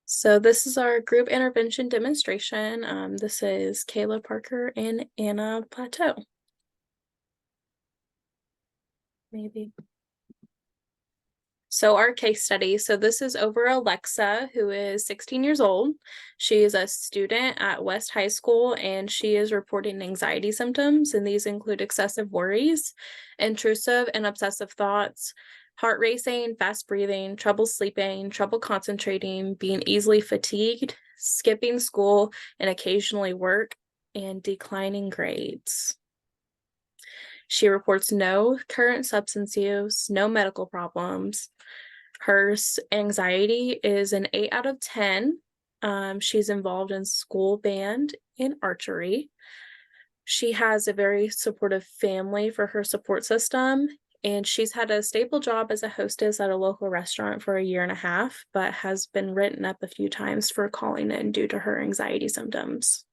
So this is our group intervention demonstration. This is Kayla Parker and Anna Plateau. Maybe. So our case study. So this is over Alexa, who is 16 years old. She is a student at West High School, and she is reporting anxiety symptoms, and these include excessive worries, intrusive and obsessive thoughts, heart racing, fast breathing, trouble sleeping, trouble concentrating, being easily fatigued, skipping school and occasionally work, and declining grades. She reports no current substance use, no medical problems. Her anxiety is an 8 out of 10. She's involved in school band and archery. She has a very supportive family for her support system, and she's had a stable job as a hostess at a local restaurant for a year and a half, but has been written up a few times for calling in due to her anxiety symptoms.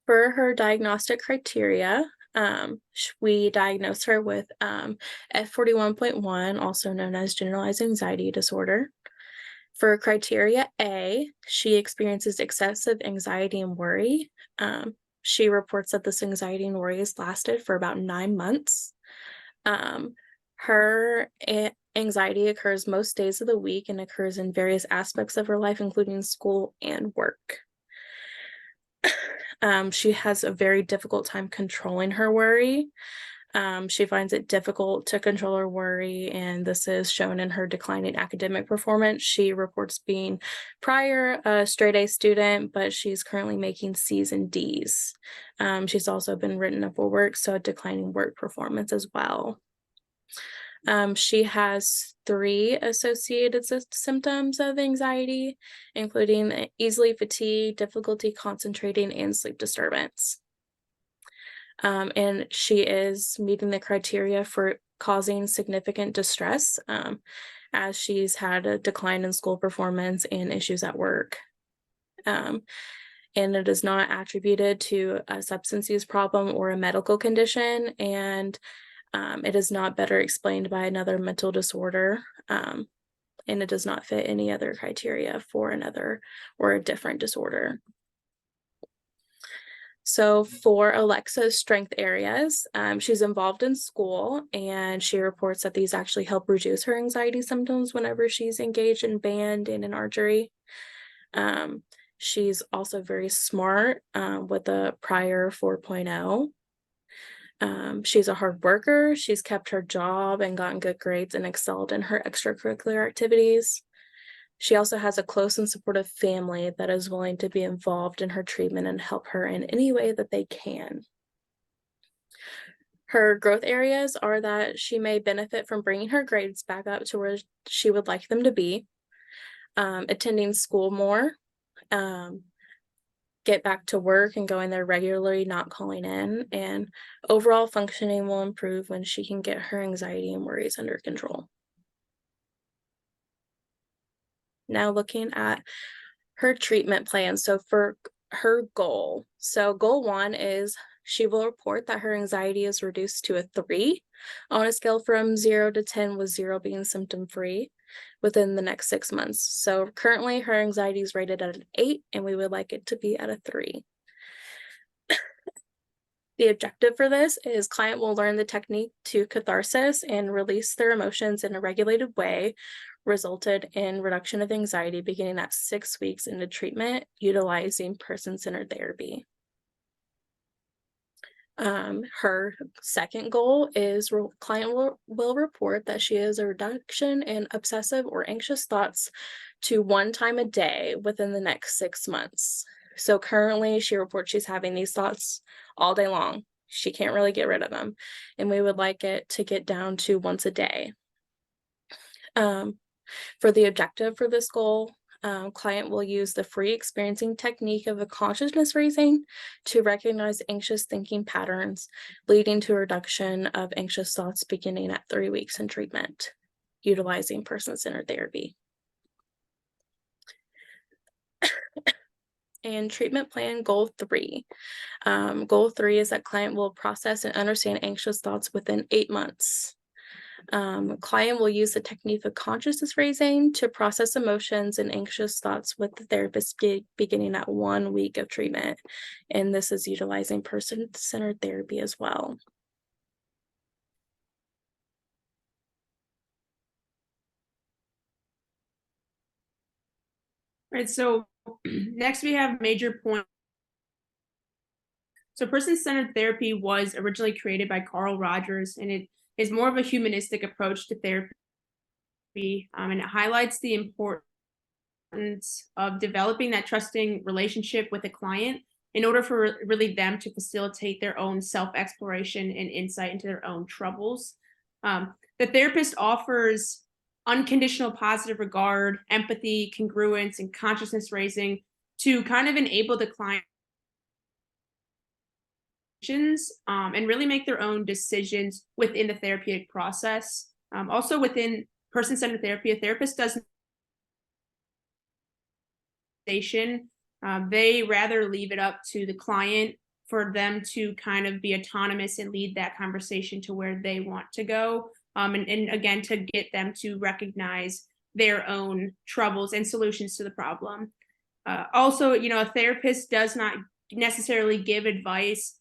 For her diagnostic criteria, we diagnosed her with F41.1, also known as generalized anxiety disorder. For criteria A, she experiences excessive anxiety and worry. She reports that this anxiety and worry has lasted for about 9 months. Her anxiety occurs most days of the week and occurs in various aspects of her life, including school and work. She has a very difficult time controlling her worry. She finds it difficult to control her worry, and this is shown in her declining academic performance. She reports being prior a straight A student, but she's currently making C's and D's. She's also been written up for work, so a declining work performance as well. She has 3 associated symptoms of anxiety, including easily fatigued, difficulty concentrating, and sleep disturbance. And she is meeting the criteria for causing significant distress, as she's had a decline in school performance and issues at work. And it is not attributed to a substance use problem or a medical condition, and it is not better explained by another mental disorder, and it does not fit any other criteria for another or a different disorder. So for Alexa's strength areas, she's involved in school, and she reports that these actually help reduce her anxiety symptoms whenever she's engaged in band and in archery. She's also very smart, with a prior 4.0. She's a hard worker. She's kept her job and gotten good grades and excelled in her extracurricular activities. She also has a close and supportive family that is willing to be involved in her treatment and help her in any way that they can. Her growth areas are that she may benefit from bringing her grades back up to where she would like them to be, attending school more, get back to work and going there regularly, not calling in, and overall functioning will improve when she can get her anxiety and worries under control. Now looking at her treatment plan. So for her goal, goal 1 is she will report that her anxiety is reduced to a 3 on a scale from 0 to 10, with 0 being symptom free, within the next 6 months. So currently her anxiety is rated at an 8, and we would like it to be at a 3. The objective for this is client will learn the technique to catharsis and release their emotions in a regulated way, resulted in reduction of anxiety beginning at 6 weeks into treatment, utilizing person-centered therapy. Her second goal is client will report that she has a reduction in obsessive or anxious thoughts to 1 time a day within the next 6 months. So currently she reports she's having these thoughts all day long. She can't really get rid of them, and we would like it to get down to once a day. For the objective for this goal, client will use the free experiencing technique of a consciousness raising to recognize anxious thinking patterns, leading to a reduction of anxious thoughts beginning at 3 weeks in treatment, utilizing person-centered therapy. And treatment plan goal 3. Goal 3 is that client will process and understand anxious thoughts within 8 months. Client will use the technique of consciousness raising to process emotions and anxious thoughts with the therapist beginning at 1 week of treatment. And this is utilizing person-centered therapy as well. Right, so next we have major point. So person-centered therapy was originally created by Carl Rogers, and it is more of a humanistic approach to therapy, and it highlights the importance of developing that trusting relationship with a client in order for really them to facilitate their own self-exploration and insight into their own troubles. The therapist offers unconditional positive regard, empathy, congruence, and consciousness raising to kind of enable the client and really make their own decisions within the therapeutic process. Also, within person-centered therapy, a therapist does they rather leave it up to the client for them to kind of be autonomous and lead that conversation to where they want to go. And again, to get them to recognize their own troubles and solutions to the problem. Also, a therapist does not necessarily give advice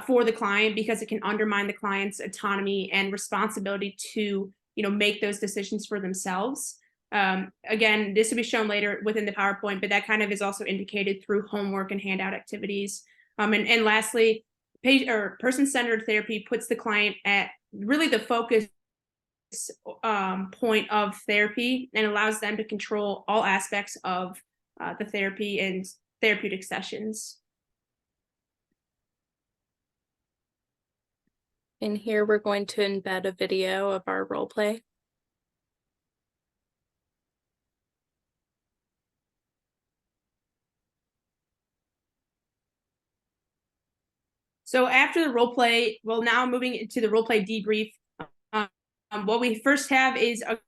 for the client because it can undermine the client's autonomy and responsibility to, make those decisions for themselves. Again, this will be shown later within the PowerPoint, but that kind of is also indicated through homework and handout activities. And lastly, person-centered therapy puts the client at really the focus point of therapy and allows them to control all aspects of the therapy and therapeutic sessions. And here we're going to embed a video of our role play. So after the role play, well, now moving into the role play debrief, what we first have is a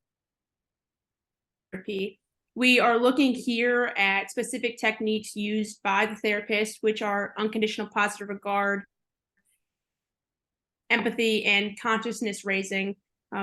therapy. We are looking here at specific techniques used by the therapist, which are unconditional positive regard, empathy, and consciousness raising.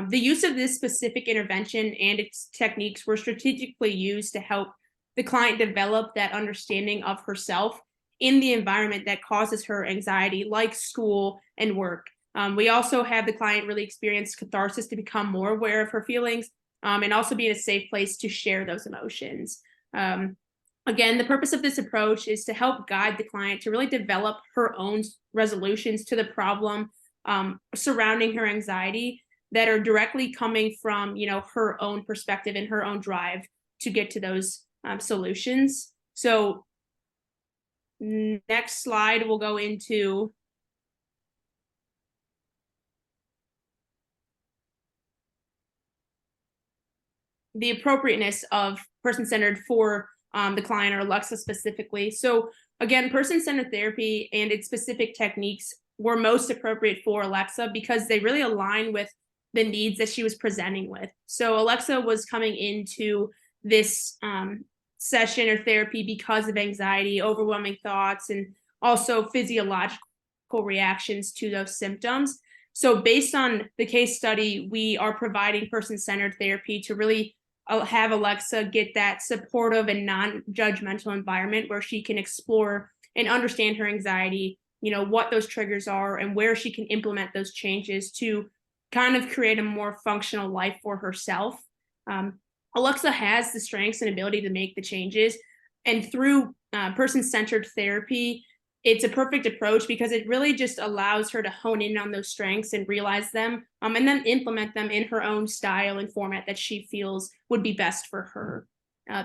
The use of this specific intervention and its techniques were strategically used to help the client develop that understanding of herself in the environment that causes her anxiety, like school and work. We also have the client really experience catharsis to become more aware of her feelings and also be in a safe place to share those emotions. Again, the purpose of this approach is to help guide the client to really develop her own resolutions to the problem surrounding her anxiety that are directly coming from, her own perspective and her own drive to get to those solutions. So next slide, we'll go into the appropriateness of person-centered for the client or Alexa specifically. So again, person-centered therapy and its specific techniques were most appropriate for Alexa because they really align with the needs that she was presenting with. So Alexa was coming into this session or therapy because of anxiety, overwhelming thoughts, and also physiological reactions to those symptoms. So based on the case study, we are providing person-centered therapy to really have Alexa get that supportive and non-judgmental environment where she can explore and understand her anxiety, what those triggers are and where she can implement those changes to kind of create a more functional life for herself. Alexa has the strengths and ability to make the changes. And through person-centered therapy, it's a perfect approach because it really just allows her to hone in on those strengths and realize them, and then implement them in her own style and format that she feels would be best for her.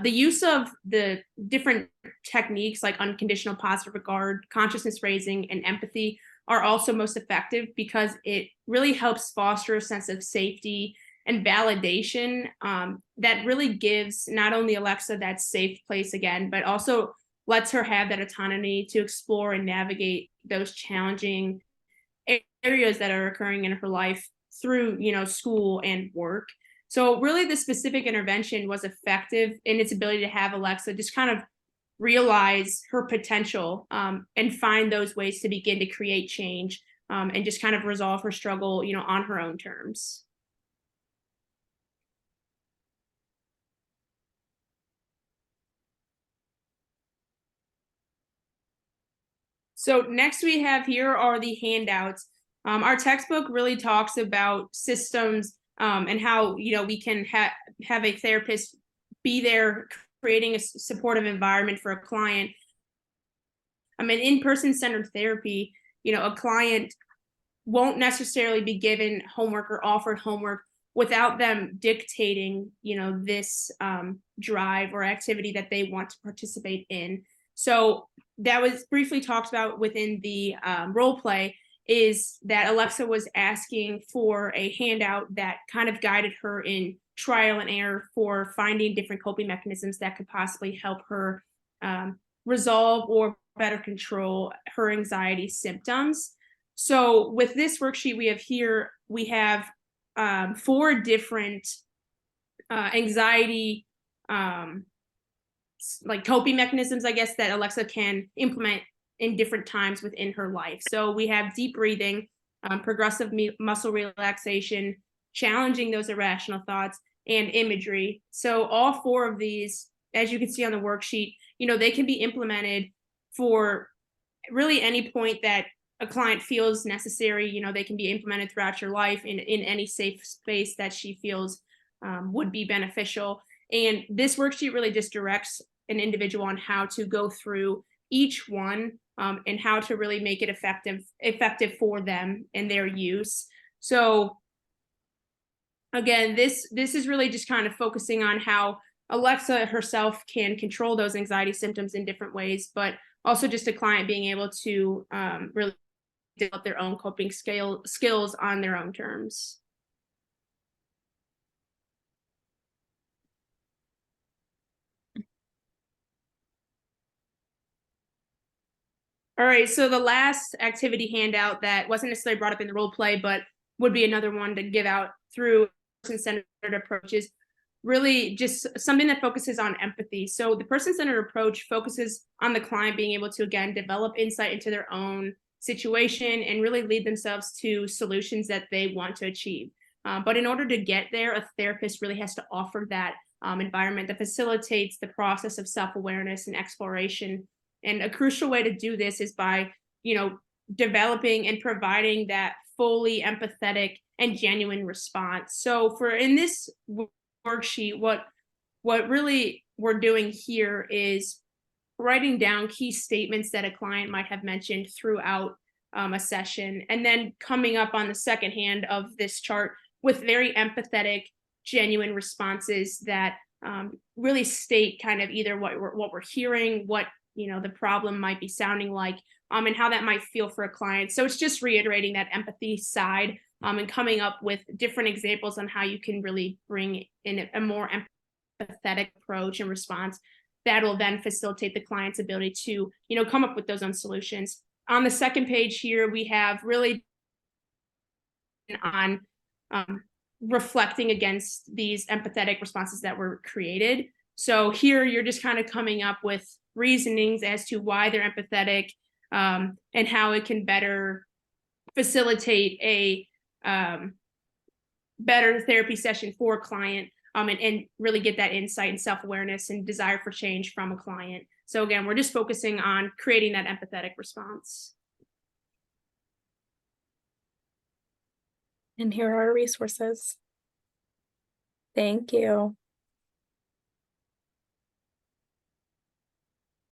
The use of the different techniques like unconditional positive regard, consciousness raising, and empathy are also most effective because it really helps foster a sense of safety and validation that really gives not only Alexa that safe place again, but also lets her have that autonomy to explore and navigate those challenging areas that are occurring in her life through, school and work. So really the specific intervention was effective in its ability to have Alexa just kind of realize her potential and find those ways to begin to create change and just kind of resolve her struggle, on her own terms. So next we have here are the handouts. Our textbook really talks about systems and how we can have a therapist be there, creating a supportive environment for a client. I mean, in-person centered therapy, a client won't necessarily be given homework or offered homework without them dictating, this drive or activity that they want to participate in. So that was briefly talked about within the role play, is that Alexa was asking for a handout that kind of guided her in trial and error for finding different coping mechanisms that could possibly help her resolve or better control her anxiety symptoms. So with this worksheet we have 4 different anxiety like coping mechanisms, I guess, that Alexa can implement in different times within her life. So we have deep breathing, progressive muscle relaxation, challenging those irrational thoughts, and imagery. So all 4 of these, as you can see on the worksheet, they can be implemented for really any point that a client feels necessary. They can be implemented throughout your life in any safe space that she feels would be beneficial. And this worksheet really just directs an individual on how to go through each one and how to really make it effective for them and their use. So again, this is really just kind of focusing on how Alexa herself can control those anxiety symptoms in different ways, but also just a client being able to really develop their own coping skills on their own terms. All right, so the last activity handout that wasn't necessarily brought up in the role play, but would be another one to give out through person-centered approaches, really just something that focuses on empathy. So the person-centered approach focuses on the client being able to, again, develop insight into their own situation and really lead themselves to solutions that they want to achieve. But in order to get there, a therapist really has to offer that environment that facilitates the process of self-awareness and exploration. And a crucial way to do this is by, developing and providing that fully empathetic and genuine response. So for in this worksheet, what really we're doing here is writing down key statements that a client might have mentioned throughout a session, and then coming up on the second hand of this chart with very empathetic, genuine responses that really state kind of either what we're hearing, what the problem might be sounding like, and how that might feel for a client. So it's just reiterating that empathy side and coming up with different examples on how you can really bring in a more empathetic approach and response that will then facilitate the client's ability to come up with those own solutions. On the second page here, we have really on reflecting against these empathetic responses that were created. So here you're just kind of coming up with reasonings as to why they're empathetic and how it can better facilitate a better therapy session for a client and really get that insight and self-awareness and desire for change from a client. So again, we're just focusing on creating that empathetic response. And here are our resources. Thank you.